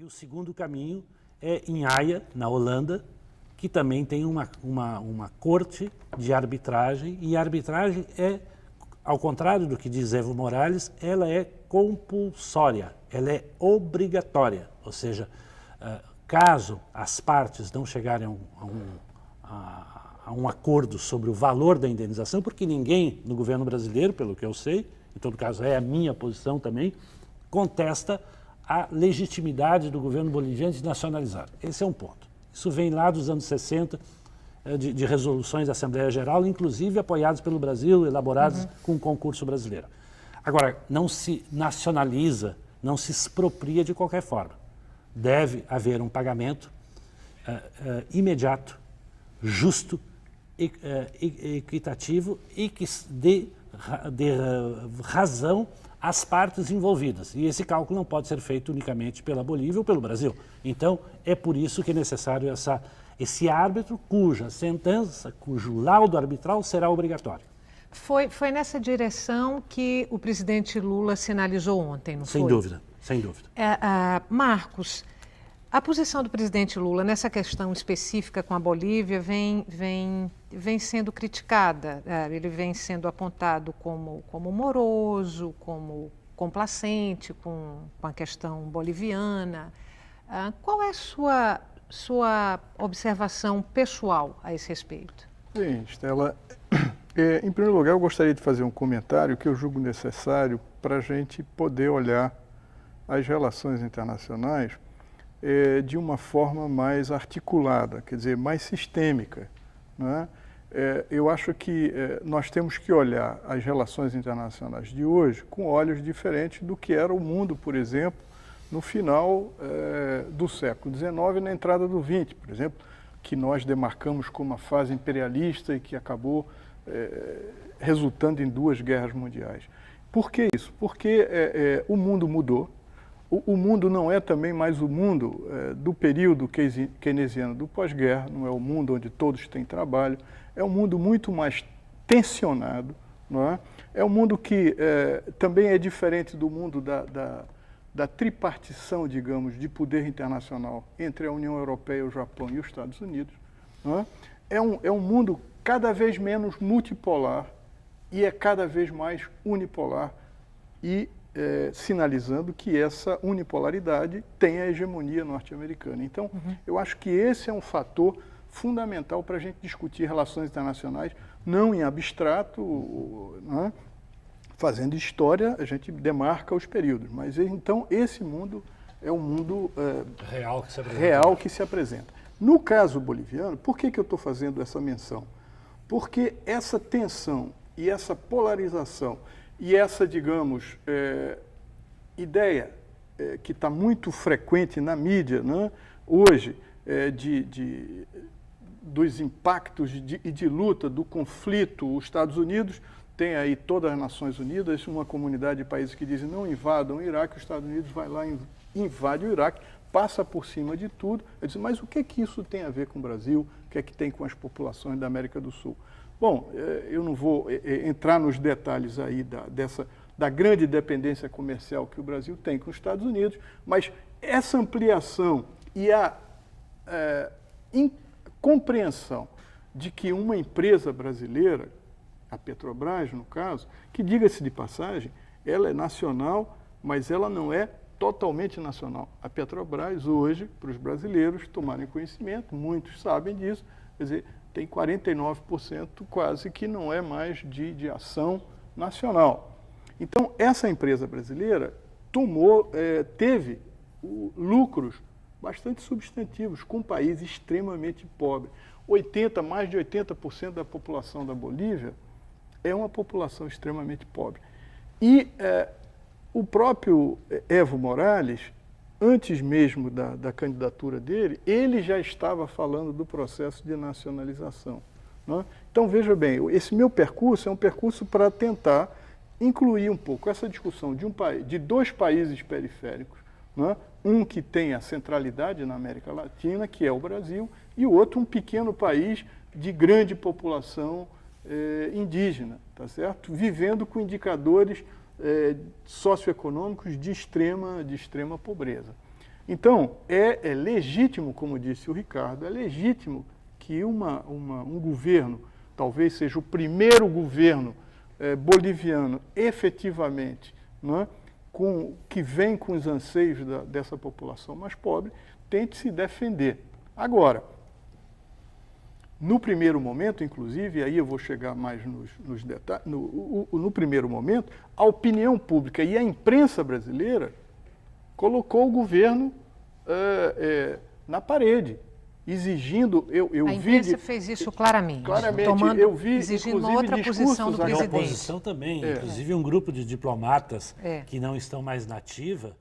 o segundo caminho é em Haia, na Holanda, que também tem uma corte de arbitragem, e a arbitragem é, ao contrário do que diz Evo Morales, ela é compulsória, ela é obrigatória, ou seja, caso as partes não chegarem a um acordo sobre o valor da indenização, porque ninguém no governo brasileiro, pelo que eu sei, em todo caso é a minha posição também, contesta a legitimidade do governo boliviano de nacionalizar. Esse é um ponto. Isso vem lá dos anos 60, de resoluções da Assembleia Geral, inclusive apoiadas pelo Brasil, elaboradas com o concurso brasileiro. Agora, não se nacionaliza, não se expropria de qualquer forma. Deve haver um pagamento imediato, justo, equitativo e que dê razão às partes envolvidas. E esse cálculo não pode ser feito unicamente pela Bolívia ou pelo Brasil. Então, é por isso que é necessário esse árbitro cuja sentença, cujo laudo arbitral será obrigatório. Foi nessa direção que o presidente Lula sinalizou ontem, não foi? Sem dúvida, sem dúvida. Marcos, a posição do presidente Lula nessa questão específica com a Bolívia vem sendo criticada. Ele vem sendo apontado como moroso, como complacente com a questão boliviana. Qual é a sua observação pessoal a esse respeito? Bem, Estela, em primeiro lugar eu gostaria de fazer um comentário que eu julgo necessário para a gente poder olhar as relações internacionais de uma forma mais articulada, quer dizer, mais sistêmica, né? Eu acho que nós temos que olhar as relações internacionais de hoje com olhos diferentes do que era o mundo, por exemplo, no final do século XIX e na entrada do XX, por exemplo, que nós demarcamos como uma fase imperialista e que acabou resultando em 2 guerras mundiais. Por que isso? Porque o mundo mudou. O mundo não é também mais o mundo do período keynesiano do pós-guerra, não é o mundo onde todos têm trabalho, é um mundo muito mais tensionado, não é? É um mundo que também é diferente do mundo da tripartição, digamos, de poder internacional entre a União Europeia, o Japão e os Estados Unidos. Não é? É um mundo cada vez menos multipolar e é cada vez mais unipolar e sinalizando que essa unipolaridade tem a hegemonia norte-americana. Então, eu acho que esse é um fator fundamental para a gente discutir relações internacionais, não em abstrato, não é? Fazendo história, a gente demarca os períodos, mas então esse mundo é um mundo real que se apresenta. No caso boliviano, por que eu estou fazendo essa menção? Porque essa tensão e essa polarização e essa, digamos, ideia que está muito frequente na mídia, né, hoje, dos impactos e de luta do conflito, os Estados Unidos tem aí todas as Nações Unidas, uma comunidade de países que dizem não invadam o Iraque, os Estados Unidos vai lá e invade o Iraque, passa por cima de tudo. Eu disse, mas o que isso tem a ver com o Brasil? O que é que tem com as populações da América do Sul? Bom, eu não vou entrar nos detalhes aí da grande dependência comercial que o Brasil tem com os Estados Unidos, mas essa ampliação e a compreensão de que uma empresa brasileira, a Petrobras, no caso, que, diga-se de passagem, ela é nacional, mas ela não é totalmente nacional. A Petrobras, hoje, para os brasileiros tomarem conhecimento, muitos sabem disso, quer dizer, tem 49% quase que não é mais de ação nacional. Então, essa empresa brasileira teve lucros bastante substantivos com um país extremamente pobre. Mais de 80% da população da Bolívia é uma população extremamente pobre. E o próprio Evo Morales, antes mesmo da candidatura dele, ele já estava falando do processo de nacionalização. Né? Então, veja bem, esse meu percurso é um percurso para tentar incluir um pouco essa discussão de 2 países periféricos, né? Um que tem a centralidade na América Latina, que é o Brasil, e o outro um pequeno país de grande população indígena, tá certo? Vivendo com indicadores socioeconômicos de extrema pobreza. Então, é legítimo, como disse o Ricardo, é legítimo que um governo, talvez seja o primeiro governo boliviano efetivamente, né, que vem com os anseios dessa população mais pobre, tente se defender. Agora, no primeiro momento, inclusive, aí eu vou chegar mais nos detalhes, no primeiro momento, a opinião pública e a imprensa brasileira colocou o governo na parede, exigindo... A imprensa fez isso claramente, eu vi, exigindo uma outra posição do presidente. A oposição também, inclusive um grupo de diplomatas que não estão mais na ativa,